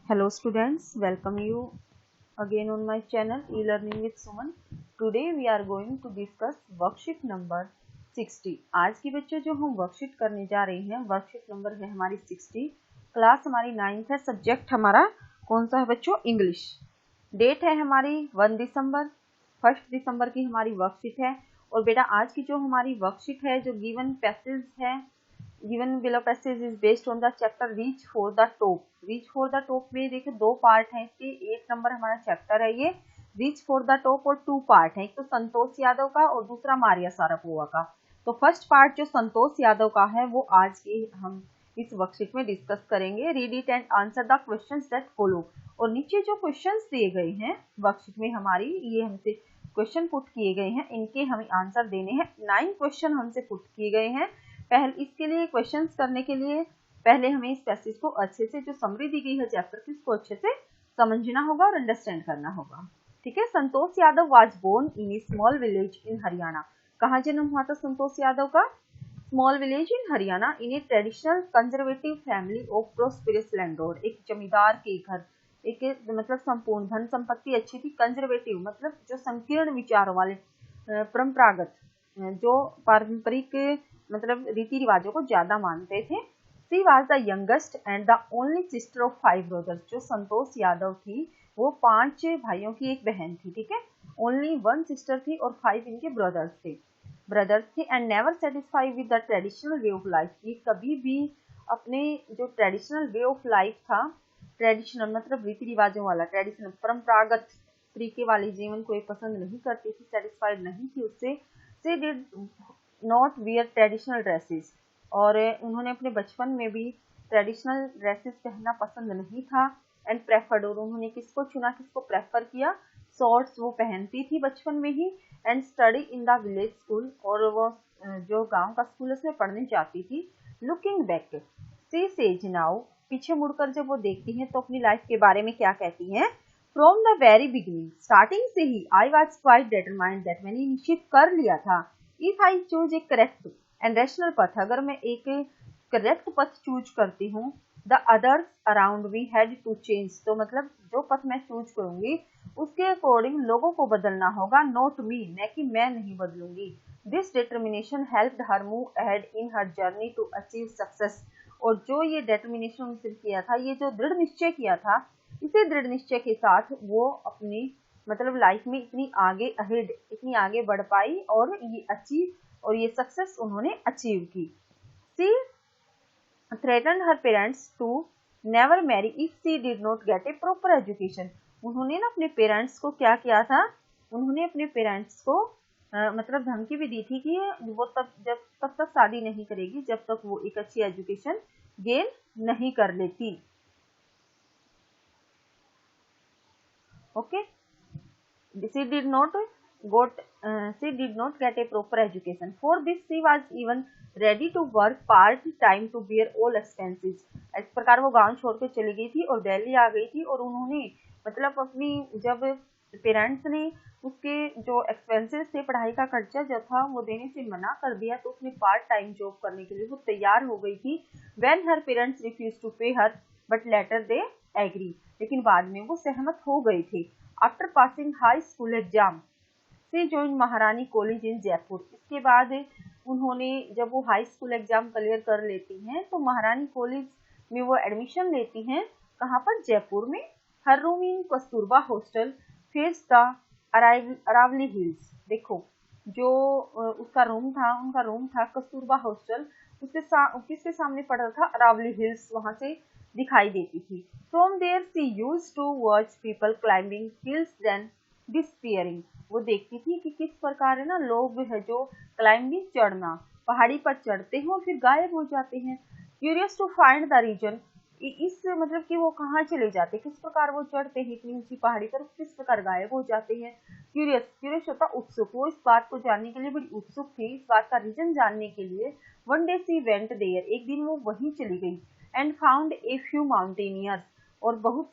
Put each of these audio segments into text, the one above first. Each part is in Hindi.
Hello students, welcome you again on my channel e-learning with Suman. Today we are going to discuss worksheet number 60. आज की बच्चों जो हम वर्कशीट करने जा रहे हैं वर्कशीट नंबर है हमारी 60। क्लास हमारी 9th है, सब्जेक्ट हमारा कौन सा है बच्चों? इंग्लिश। डेट है हमारी 1 दिसंबर, 1 दिसंबर की हमारी वर्कशीट है। और बेटा आज की जो हमारी वर्कशीट है, जो गिवन पैसेज है, given below passage is based on the chapter reach for the top. reach for the top में देखिए दो पार्ट हैं इसके, 8 नंबर हमारा चैप्टर है ये reach for the top और 2 पार्ट है, एक तो संतोष यादव का और दूसरा मारिया सारापोवा का। तो फर्स्ट पार्ट जो संतोष यादव का है वो आज की हम इस वर्कशीट में डिस्कस करेंगे। Read it and answer the questions that follow. और नीचे जो क्वेश्चंस दिए गए हैं वर्कशीट में हमारी, ये हमसे क्वेश्चन पुट किए गए हैं, इनके हमें आंसर देने हैं। 9 क्वेश्चन हमसे पुट किए गए हैं। पहले इसके लिए क्वेश्चंस करने के लिए पहले हमें इस पैसेज को अच्छे से, जो समरी दी गई है चैप्टर की, उसको अच्छे से समझना होगा और अंडरस्टैंड करना होगा। ठीक है। Santosh Yadav was born in a small village in Haryana. कहाँ जन्म हुआ था संतोष यादव का? Small village in Haryana in a traditional conservative family of prosperous landlord. एक जमींदार के घर, एक मतलब संपूर्ण धन संपत्ति अच्छी थी, कंजर्वेटिव मतलब जो संकीर्ण विचारों वाले, परंपरागत, जो पारंपरिक मतलब रीति रिवाजों को ज्यादा मानते थे। She was the youngest and the only sister of 5 brothers. जो संतोष यादव थी वो 5 भाइयों की एक बहन थी। ठीक है। ओनली 1 सिस्टर थी और 5 इनके ब्रदर्स थे। And never satisfied with the traditional way of life. ये कभी भी अपने जो ट्रेडिशनल वे ऑफ लाइफ था, ट्रेडिशनल मतलब रीति रिवाजों वाला, ट्रेडिशनल परंपरागत तरीके वाले जीवन को ये पसंद नहीं करती थी, सेटिस्फाइड नहीं थी उससे। She did not wear traditional dresses. और उन्होंने अपने बचपन में भी ट्रेडिशनल ड्रेसेस पहनना पसंद नहीं था। एंड प्रेफर्ड, और उन्होंने किसको चुना, किसको प्रेफर किया? शॉर्ट्स वो पहनती थी बचपन में ही। And study in the village school, और वो जो गांव का स्कूल उसमें पढ़ने जाती थी। Looking back she says now, पीछे मुड़कर जब वो देखती हैं तो अपनी लाइफ के बारे में क्या कहती हैं? From the very beginning, starting से ही, I was quite determined that, मैंने निश्चित कर लिया था, if I choose a correct and rational path, अगर मैं एक करेक्ट पथ चूज करती हूँ, the others around me had to change, तो मतलब जो पथ मैं चूज करूंगी उसके अकॉर्डिंग लोगों को बदलना होगा, नॉट मी, न कि मैं नहीं बदलूंगी। This determination helped her move ahead in her journey to achieve success. और जो ये डिटर्मिनेशन उनसे किया था, ये जो दृढ़ निश्चय किया था, इसी दृढ़ निश्चय के साथ वो अपनी मतलब लाइफ में इतनी आगे अहेड, इतनी आगे बढ़ पाई और ये अचीव, और ये सक्सेस उन्होंने अचीव की। She threatened her parents to never marry if she did not get a proper education. उन्होंने ना अपने पेरेंट्स को क्या किया था? उन्होंने अपने पेरेंट्स को मतलब धमकी भी दी थी कि वो तब तक शादी नहीं करेगी जब तक वो एक अच्छी एजुकेशन गेन नहीं कर लेती। Okay. she did not get a proper education. For this she was even ready to work part time to bear all expenses. इस प्रकार वो गांव छोड़ के चली गई थी और दिल्ली आ गई थी, और उन्होंने मतलब अपनी, जब पेरेंट्स ने उसके जो एक्सपेंसेस थे, पढ़ाई का खर्चा जो था वो देने से मना कर दिया, तो उसने पार्ट टाइम जॉब करने के लिए वो तैयार हो गई थी। When her parents refused to pay her, but later they agree. लेकिन बाद में वो सहमत हो गए थे। After passing high school exam से जॉइन महारानी कॉलेज इन जयपुर। इसके बाद उन्होंने, जब वो हाई स्कूल एग्जाम क्लियर कर लेती हैं तो महारानी कॉलेज में वो एडमिशन लेती हैं। कहाँ पर? जयपुर में। Her room in Kasturba hostel face the Aravalli hills. देखो जो उसका रूम था, उनका रूम था कस्तूरबा हॉस्टल, किसके सामने पड़ा था? अरावली हिल्स, वहां से दिखाई देती थी। From there she used to watch people climbing hills then disappearing. वो देखती थी कि किस प्रकार है ना लोग है जो क्लाइंबिंग, चढ़ना, पहाड़ी पर चढ़ते हैं और फिर गायब हो जाते हैं। Curious to find the reason, इस मतलब कि वो कहाँ चले जाते, किस प्रकार वो चढ़ते हैं इतनी ऊंची पहाड़ी पर, किस प्रकार गायब हो जाते हैं। क्यूरियस होता उत्सुक, वो इस बात को जानने के लिए बड़ी उत्सुक थी, इस बात का रीजन जानने के लिए। One day she went there, एक दिन वो वहीं चली गई। And found a few mountaineers, और बहुत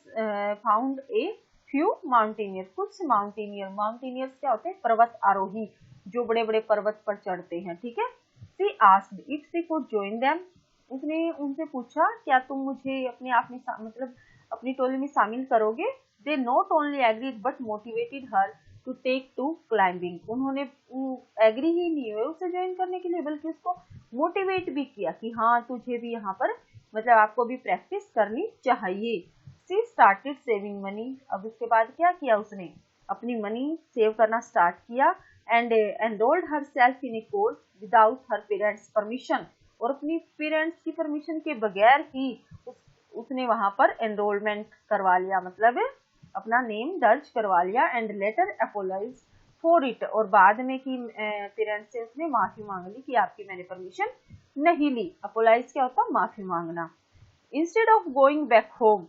फाउंड ए फ्यू माउंटेनियर, कुछ माउंटेनियर्स क्या होते हैं? पर्वत आरोही, जो बड़े बड़े पर्वत पर चढ़ते हैं। ठीक है। She asked if she could join them, उसने उनसे पूछा क्या तुम मुझे अपने आप में मतलब अपनी टोली में शामिल करोगे। They not only agreed but motivated her to take to climbing. उन्होंने एग्री ही नहीं हुए उसे ज्वाइन करने के लिए, बल्कि उसको मोटिवेट भी किया कि हाँ तुझे भी यहाँ पर मतलब आपको भी प्रैक्टिस करनी चाहिए। She started saving money. अब उसके बाद क्या किया उसने, अपनी मनी सेव करना स्टार्ट किया and enrolled herself in A course without her parents permission. और अपनी पेरेंट्स की परमिशन के बगैर ही उसने वहां पर एनरोलमेंट करवा लिया, मतलब अपना नेम दर्ज करवा लिया। And later apologise for it. और बाद में कि पेरेंट्स से उसने माफी मांग ली कि आपकी मैंने परमिशन नहीं ली। अपोलाइज क्या होता है, माफी मांगना। Instead of going back home,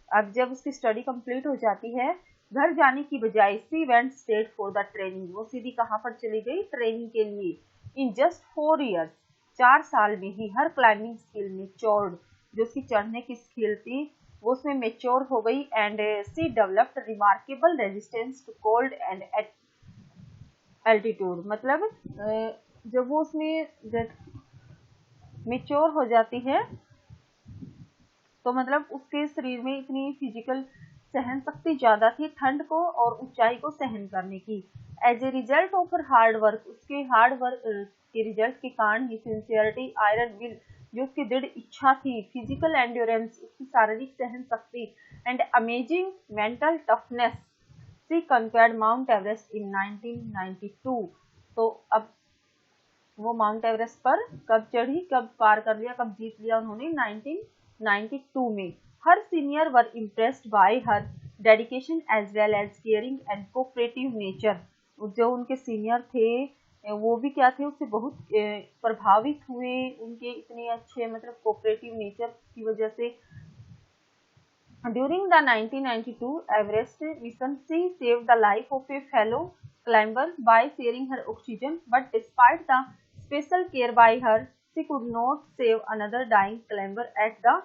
अब जब उसकी स्टडी कंप्लीट हो जाती है, घर जाने की बजाय she went straight for the training. वो सीधी कहाँ पर चली गई, ट्रेनिंग के लिए। इन जस्ट 4 years, 4 साल में ही हर क्लाइंबिंग स्किल मेच्योर्ड। जो उसकी चढ़ने की स्किल थी वो उसमें मेच्योर हो गई। And she developed remarkable resistance to cold and altitude. मतलब जब वो उसमें मेच्योर हो जाती है तो मतलब उसके शरीर में इतनी फिजिकल सहन शक्ति ज्यादा थी ठंड को और ऊंचाई को सहन करने की। As a result of her hard work, उसके हार्ड वर्क के रिजल्ट के कारण ही सिंसियरिटी, आयरन विल, जो उसकी दृढ़ इच्छा थी, फिजिकल एंड्योरेंस, उसकी शारीरिक सहन शक्ति, and amazing mental toughness, she conquered Mount Everest in 1992। तो अब वो माउंट एवरेस्ट पर कब चढ़ी, कब पार कर लिया, कब जीत लिया उन्होंने, 1992 में। Her senior were impressed by her dedication as well as caring and cooperative nature. जो उनके सीनियर थे वो भी क्या थे, उससे बहुत प्रभावित हुए उनके इतने अच्छे मतलब कोऑपरेटिव नेचर की वजह से। During the 1992 Everest mission, she saved the life of a fellow climber by sharing her oxygen, but despite the special care by her, she could not save another dying climber at the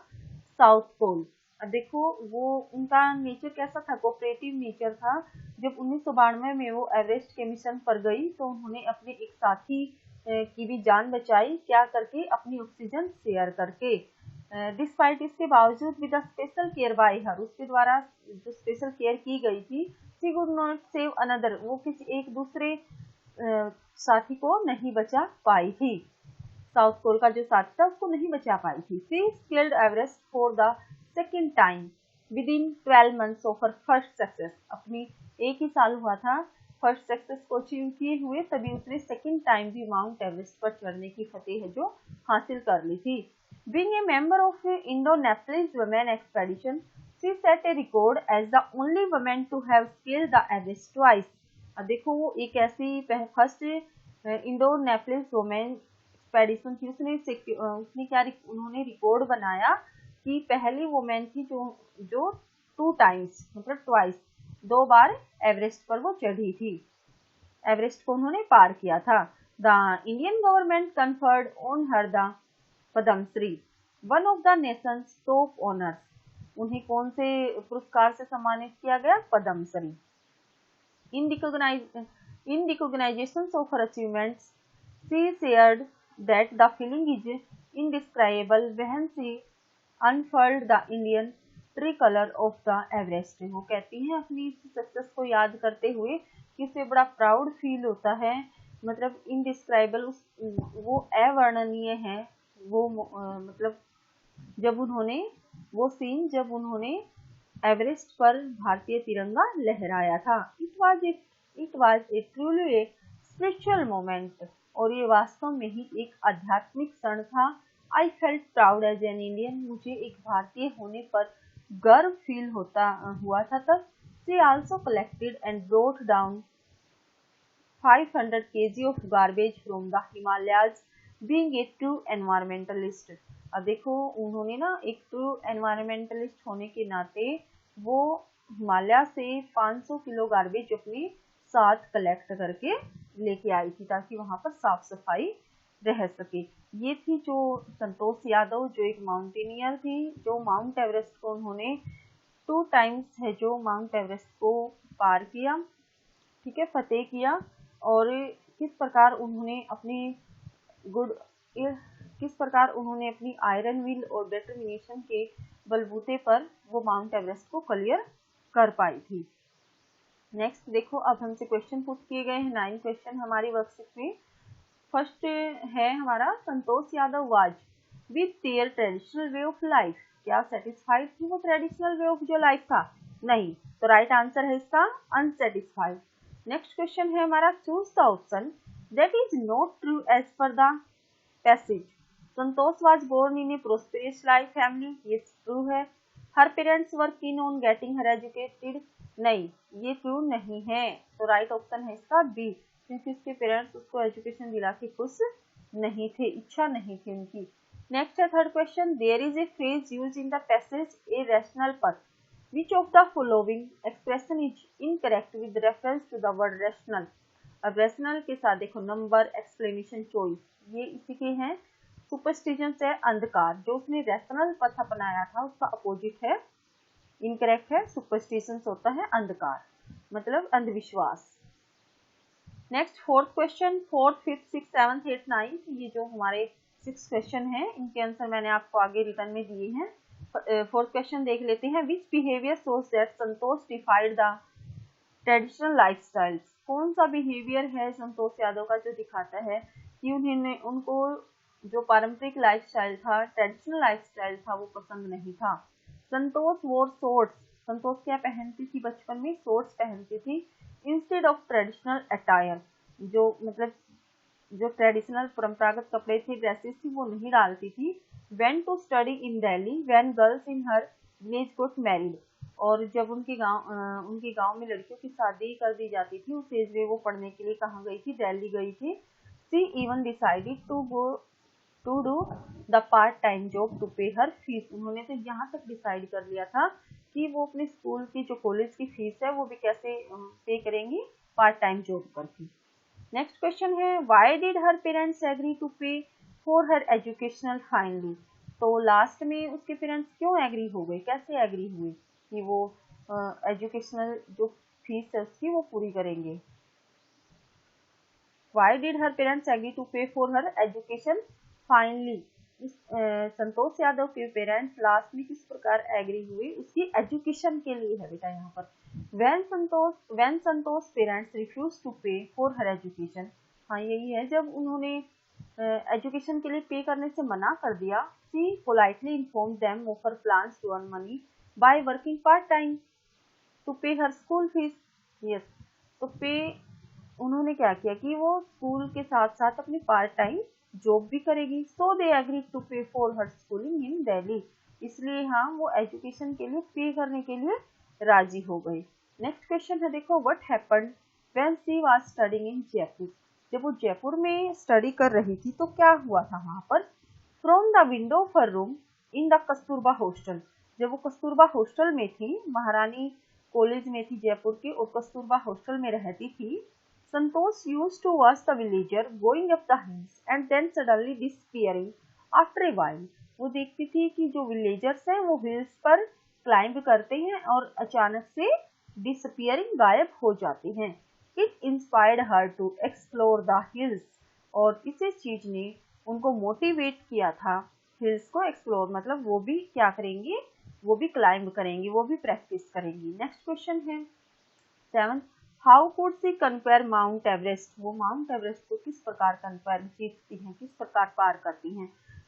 South Pole. अब देखो वो उनका नेचर कैसा था, कोऑपरेटिव नेचर था। जब 1992 में वो एवरेस्ट के मिशन पर गई तो उन्होंने अपने एक साथी की भी जान बचाई, क्या करके, अपनी ऑक्सीजन शेयर करके। डिस्पाइट, इसके बावजूद, विद स्पेशल केयर बाय हर, उसके द्वारा जो स्पेशल केयर की गई थी, she could not save another, वो किसी एक दूसरे साथी को नहीं बचा पाई थी। साउथ पोल का जो साथी था उसको नहीं बचा पाई थी। She scaled Everest for the second time with in 12 months of her first success. अपनी एक ही साल हुआ था फर्स्ट सक्सेस को अचीव किए हुए, तभी उसने सेकेंड टाइम भी माउंट एवरेस्ट पर चढ़ने की फतेह जो हासिल कर ली थी। Being a member of Indo-Nepalese women expedition, she set a record as the only woman to have scaled the Everest twice. अब देखो वो एक ऐसी फर्स्ट इंडो नेपलिस वुमेन एक्सपेडिशन थी, उसने क्या उन्होंने रिकॉर्ड बनाया कि पहली वुमेन थी जो 2 times मतलब ट्वाइस, 2 बार एवरेस्ट पर वो चढ़ी थी, एवरेस्ट को उन्होंने पार किया था। The Indian government conferred on her the Padmashri, one of the nation's top honours. उन्हें कौन से पुरस्कार से सम्मानित किया गया, Padmashri. In recognition of her achievements, she shared that the feeling is indescribable when she unfurled the Indian tricolour of the Everest. वो कहती हैं अपनी सक्सेस को याद करते हुए कि उसे बड़ा प्राउड फील होता है, मतलब इनडिस्क्राइबल, वो अवर्णनीय है वो मतलब जब उन्होंने वो सीन जब उन्होंने एवरेस्ट पर भारतीय तिरंगा लहराया था। It was a truly a spiritual moment, और ये वास्तव में ही एक आध्यात्मिक क्षण था। I felt proud as an Indian, मुझे एक भारतीय होने पर गर्व फील हुआ था तब। She also collected and brought down 500 kg of garbage from the Himalayas, being a true environmentalist। अब देखो उन्होंने ना एक ट्रू एनवायरमेंटलिस्ट होने के नाते वो हिमालय से 500 किलो गार्बेज अपने साथ कलेक्ट करके लेके आई थी ताकि वहां पर साफ सफाई रह सके। ये थी जो संतोष यादव, जो एक माउंटेनियर थी, जो माउंट एवरेस्ट को उन्होंने 2 times है जो माउंट एवरेस्ट को पार किया, ठीक है, फतेह किया। और किस प्रकार उन्होंने अपनी गुड किस प्रकार उन्होंने अपनी आयरन विल और डिटर्मिनेशन के बलबूते पर वो माउंट एवरेस्ट को क्लियर कर पाई थी। नेक्स्ट देखो, अब हमसे क्वेश्चन पुट किए गए हैं 9 क्वेश्चन हमारी वर्कशीट में। फर्स्ट है हमारा, Santosh Yadav was with their traditional way of life. क्या सेटिस्फाइड थी वो ट्रेडिशनल वे ऑफ जो लाइफ था? नहीं, तो राइट आंसर है इसका अनसेटिस्फाइड। नेक्स्ट क्वेश्चन है हमारा, choose the option that is not true as per the passage. Santosh was born in a prosperous life family, ये ट्रू है। Her parents were keen on getting her educated, नहीं ये ट्रू नहीं है, तो राइट ऑप्शन है इसका बी, क्योंकि उसके पेरेंट्स उसको एजुकेशन दिला के खुश नहीं थे, इच्छा नहीं थी उनकी। नेक्स्ट है third question, there is a phrase used in the passage a rational path, which of the following expression is incorrect with reference to the word rational। अब rational के साथ देखो नंबर, एक्सप्लेनेशन, चॉइस, ये इसी के हैं। सुपरस्टिशन है अंधकार, जो उसने रैशनल पथ अपनाया था उसका अपोजिट है, इनकरेक्ट है। सुपरस्टिशन होता है अंधकार, मतलब अंधविश्वास। Next fourth question, fourth, fifth, six, seventh, eight, ninth, ये जो हमारे 6 क्वेश्चन हैं, इनके आंसर मैंने आपको आगे रिटर्न में दिए हैं। फोर्थ क्वेश्चन देख लेते हैं, which behaviour shows that Santosh defied the traditional lifestyle. कौन सा बिहेवियर है संतोष यादव का जो दिखाता है कि उन्होंने उनको जो पारंपरिक लाइफस्टाइल था, ट्रेडिशनल लाइफस्टाइल था, वो पसंद नहीं था। संतोष वोर शॉर्ट्स, संतोष क्या पहनती थी बचपन में? शॉर्ट्स पहनती थी इंस्टेड ऑफ ट्रेडिशनल अटायर, जो मतलब जो ट्रेडिशनल परंपरागत कपड़े थे, ड्रेसेस थी, वो नहीं डालती थी। Went to study in Delhi when girls in her village got married, और जब उनके गांव में लड़कियों की शादी कर दी जाती थी उस एज में वो पढ़ने के लिए कहाँ गई थी? दिल्ली गई थी। She even decided to go to do the part time job to pay her fees। उन्होंने तो यहाँ तक डिसाइड कर लिया था कि वो अपने स्कूल की जो कॉलेज की फीस है वो भी कैसे पे करेंगी? पार्ट टाइम जॉब करके। नेक्स्ट क्वेश्चन है, why did her parents agree to pay for her educational finally. तो लास्ट में उसके पेरेंट्स क्यों एग्री हो गए, कैसे एग्री हुए कि वो एजुकेशनल जो फीस है उसकी वो पूरी करेंगे? Why did her parents agree to pay for her education finally. Santosh Yadav के पेरेंट्स लास्ट में किस प्रकार एग्री हुए? उसकी एजुकेशन के लिए है बेटा यहाँ पर। when Santosh parents refuse to pay for her education, हाँ यही है, जब उन्होंने एजुकेशन के लिए पे करने से मना कर दिया। She politely inform them of her plans to earn money by working part time to pay her school fees. Yes, तो पे उन्होंने क्या किया कि वो स्कूल के साथ साथ अपनी पार्ट टाइम जॉब भी करेगी। सो they agree to pay for her schooling in Delhi, इसलिए हाँ वो एजुकेशन के लिए पे करने के लिए राजी हो गई। नेक्स्ट क्वेश्चन है देखो, what happened when she was studying in Jaipur. जब वो जयपुर में स्टडी कर रही थी तो क्या हुआ था वहां पर? From the window of her room in the Kasturba hostel, जब वो कस्तूरबा हॉस्टल में थी, महारानी कॉलेज में थी जयपुर के और कस्तूरबा हॉस्टल में रहती थी। Santosh used to watch the villager going up the hills and then suddenly disappearing after a while. वो देखती थी कि जो विलेजर्स हैं वो हिल्स पर क्लाइंब करते हैं और अचानक से डिसअपीयरिंग, गायब हो जाते हैं। It inspired her to explore the hills, और इसी चीज ने उनको मोटिवेट किया था हिल्स को एक्सप्लोर, मतलब वो भी क्या करेंगी? वो भी क्लाइंब करेंगी, वो भी प्रैक्टिस करेंगी। नेक्स्ट क्वेश्चन है 7, how could see compare mount Everest. वो माउंट एवरेस्ट को किस प्रकार कंपेयर जीतती हैं, किस प्रकार पार करती हैं?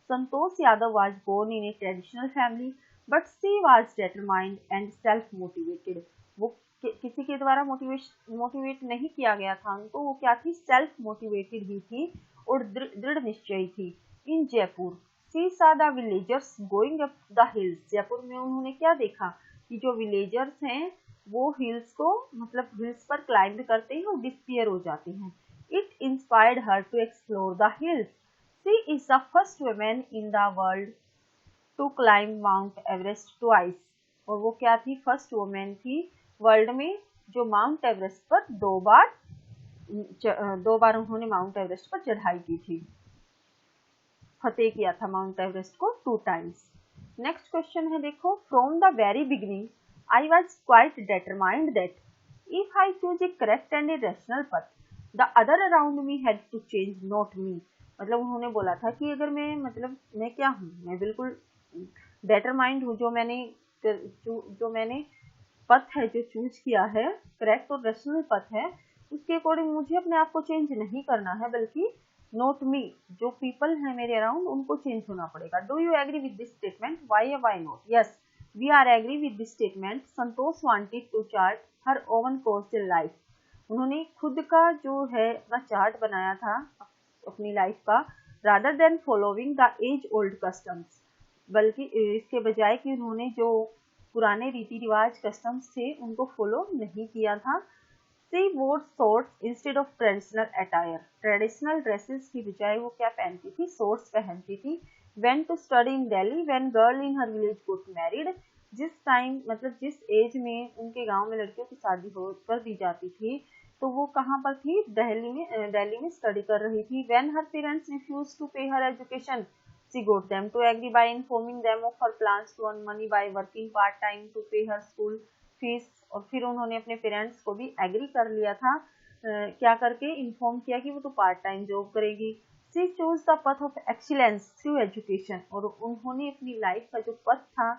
Santosh Yadav was born in a traditional family but she was determined and self motivated. वो किसी के द्वारा मोटिवेट नहीं किया गया था उनको, वो क्या थी? सेल्फ मोटिवेटेड भी थी और दृढ़ निश्चयी थी। In Jaipur she saw the villagers going up the hills, Jaipur में उन्होंने क्या देखा कि जो विलेजर्स हैं वो हिल्स को, मतलब हिल्स पर क्लाइंब करते हैं और डिसअपीयर हो जाते हैं। It inspired her to explore the hills. She is the first women in the world to climb Mount Everest twice, और वो क्या थी? फर्स्ट वुमेन थी वर्ल्ड में जो माउंट एवरेस्ट पर दो बार उन्होंने माउंट एवरेस्ट पर चढ़ाई की थी, फतेह किया था माउंट एवरेस्ट को 2 टाइम्स। नेक्स्ट क्वेश्चन है देखो, from the very beginning I was quite determined that if I choose a correct and a rational path the other around me had to change, not me. मतलब उन्होंने बोला था कि अगर मैं क्या हूँ, मैं बिल्कुल डेटरमाइंड हूँ, जो मैंने पथ है जो चूज किया है, करेक्ट और रेशनल पथ है, उसके अकॉर्डिंग मुझे अपने आप को चेंज नहीं करना है, बल्कि नॉट मी, जो पीपल है मेरे अराउंड उनको चेंज होना पड़ेगा। Do you agree with this statement? Why या why not? Yes, we are agree with this statement. Santosh wanted to chart her own course in life. उन्होंने खुद का जो है अपना चार्ट बनाया था अपनी लाइफ का, rather than following the age old customs, बल्कि इसके बजाय कि उन्होंने जो पुराने रीति रिवाज कस्टम्स थे उनको फॉलो नहीं किया था। She wore shorts instead of traditional attire. Traditional dresses की बजाय वो क्या पहनती थी? शॉर्ट्स पहनती थी। Went to study in Delhi when girl in her village got married. जिस टाइम जिस एज में उनके गांव में लड़कियों की शादी हो कर दी जाती थी, तो वो कहाँ पर थी? दिल्ली में स्टडी कर रही थी। When her parents refused to pay her education, she got them to agree by informing them of her plans to earn money by working part time to pay her school fees. और फिर उन्होंने अपने पेरेंट्स को भी एग्री कर लिया था, क्या करके? इन्फॉर्म किया कि वो तो पार्ट टाइम जॉब करेगी। She choose the path of excellence through education, और उन्होंने अपनी लाइफ का जो पथ था,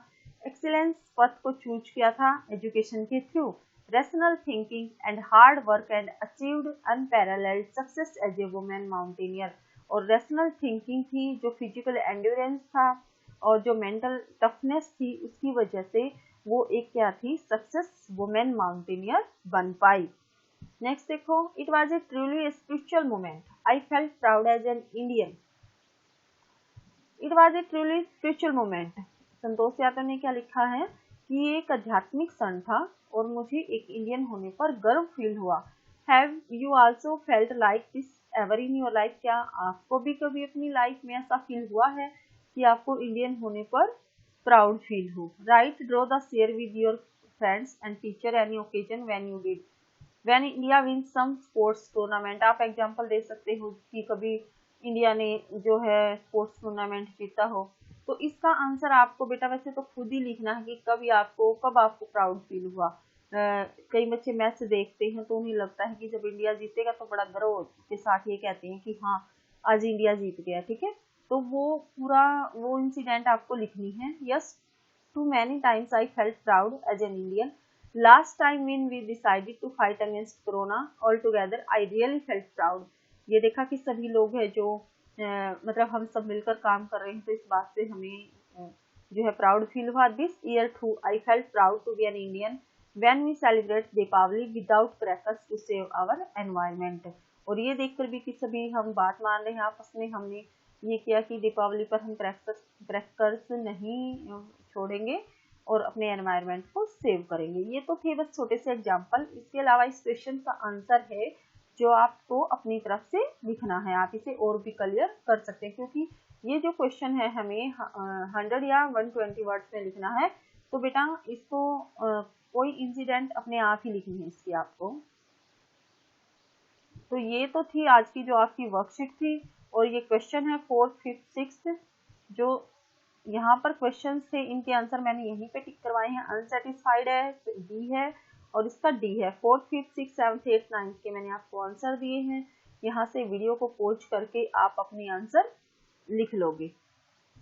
एक्सीलेंस पथ को चूज किया था एजुकेशन के through. Rational thinking and hard work and achieved unparalleled success as a women mountaineer. और रेशनल थिंकिंग थी, जो फिजिकल एंड्योरेंस था और जो मेंटल टफनेस थी, उसकी वजह से वो एक क्या थी? सक्सेस वुमेन माउंटेनियर बन पाई। नेक्स्ट देखो, it was a truly spiritual moment, I felt proud as an Indian. It was a truly spiritual moment. Santosh Yadav ने क्या लिखा है कि ये एक आध्यात्मिक क्षण था और मुझे एक इंडियन होने पर गर्व फील हुआ। Have you also felt like this ever in your life? क्या आपको भी कभी अपनी लाइफ में ऐसा फील हुआ है कि आपको इंडियन होने पर प्राउड फील हो? Right, draw the share with your friends and teacher any occasion when you did, when India win some sports tournament. आप एग्जांपल दे सकते हो कि कभी इंडिया ने जो है स्पोर्ट्स टूर्नामेंट जीता हो। तो इसका आंसर आपको बेटा वैसे तो खुद ही लिखना है कि कब आपको प्राउड फील हुआ। कई बच्चे मैच देखते हैं तो उन्हें लगता है कि जब इंडिया जीतेगा तो बड़ा गर्व के साथ ये कहते हैं कि हाँ आज इंडिया जीत गया, ठीक है। तो वो इंसिडेंट आपको लिखनी है। Yes, too many times I felt proud as an Indian. Last time when we decided to fight against corona all together I really felt proud. ये देखा कि सभी लोग हैं जो हम सब मिलकर काम कर रहे हैं, तो इस बात से हमें जो है प्राउड फील हुआ। This year too I felt proud to be an Indian when we celebrate Deepavali without crackers to save our environment. और ये देखकर भी कि सभी हम बात मान रहे हैं आपस में, हमने ये किया कि दीपावली पर हम क्रैकर्स नहीं छोड़ेंगे और अपने एनवायरनमेंट को सेव करेंगे। ये तो थे बस छोटे से एग्जाम्पल। इसके अलावा इस क्वेश्चन का आंसर है जो आपको अपनी तरफ से लिखना है। आप इसे और भी क्लियर कर सकते हैं, क्योंकि ये जो क्वेश्चन है हमें 100 या 120 वर्ड्स में लिखना है। तो बेटा इसको कोई इंसिडेंट अपने आप ही लिखनी है इसकी आपको। तो ये तो थी आज की जो आपकी वर्कशीट थी, और ये क्वेश्चन है 4th, 5th, 6th। जो यहाँ पर क्वेश्चंस थे इनके आंसर मैंने यहीं पे टिक करवाए हैं। अनसेटिस्फाइड है डी है और इसका डी है। 4th, 5th, 6th, 7th, 8th, 9th के मैंने आपको आंसर दिए हैं। यहाँ से वीडियो को पॉज करके आप अपने आंसर लिख लोगे।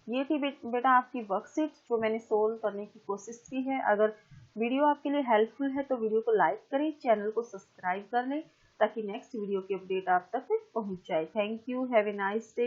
ये थी बेटा आपकी वर्कशीट जो मैंने सोल्व करने की कोशिश की है। अगर वीडियो आपके लिए हेल्पफुल है तो वीडियो को लाइक करें, चैनल को सब्सक्राइब कर लें ताकि नेक्स्ट वीडियो की अपडेट आप तक पहुंच जाए। Thank you, have a nice day.